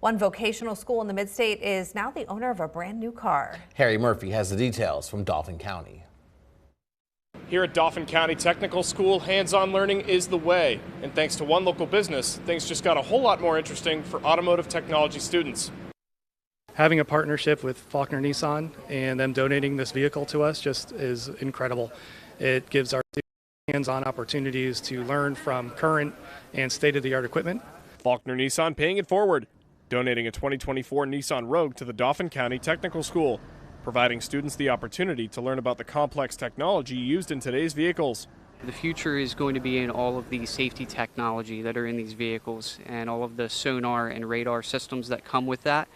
One vocational school in the Midstate is now the owner of a brand new car. Harry Murphy has the details from Dauphin County. Here at Dauphin County Technical School, hands-on learning is the way. And thanks to one local business, things just got a whole lot more interesting for automotive technology students. Having a partnership with Faulkner Nissan and them donating this vehicle to us just is incredible. It gives our students hands-on opportunities to learn from current and state-of-the-art equipment. Faulkner Nissan paying it forward, donating a 2024 Nissan Rogue to the Dauphin County Technical School, providing students the opportunity to learn about the complex technology used in today's vehicles. The future is going to be in all of the safety technology that are in these vehicles and all of the sonar and radar systems that come with that.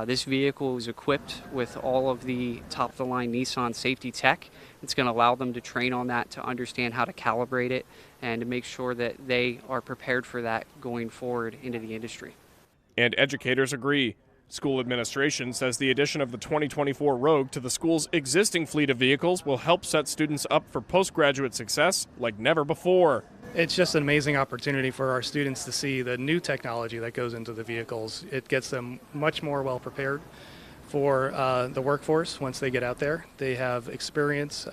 This vehicle is equipped with all of the top-of-the-line Nissan safety tech. It's going to allow them to train on that, to understand how to calibrate it, and to make sure that they are prepared for that going forward into the industry. And educators agree. School administration says the addition of the 2024 Rogue to the school's existing fleet of vehicles will help set students up for postgraduate success like never before. It's just an amazing opportunity for our students to see the new technology that goes into the vehicles. It gets them much more well prepared for the workforce once they get out there. They have experience,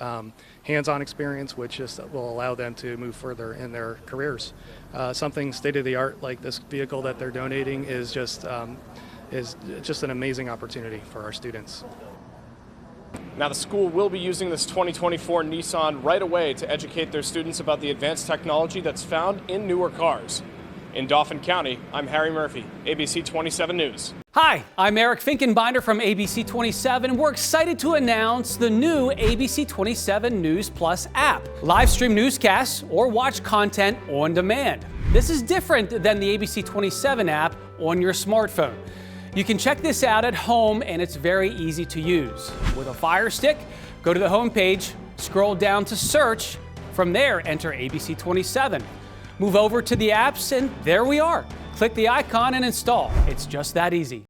hands-on experience, which just will allow them to move further in their careers. Something state-of-the-art like this vehicle that they're donating is just an amazing opportunity for our students. Now the school will be using this 2024 Nissan right away to educate their students about the advanced technology that's found in newer cars. In Dauphin County, I'm Harry Murphy, ABC 27 News. Hi, I'm Eric Finkenbinder from ABC 27. We're excited to announce the new ABC 27 News Plus app. Live stream newscasts or watch content on demand. This is different than the ABC 27 app on your smartphone. You can check this out at home and it's very easy to use. With a Fire Stick, go to the home page, scroll down to search. From there, enter ABC 27. Move over to the apps and there we are. Click the icon and install. It's just that easy.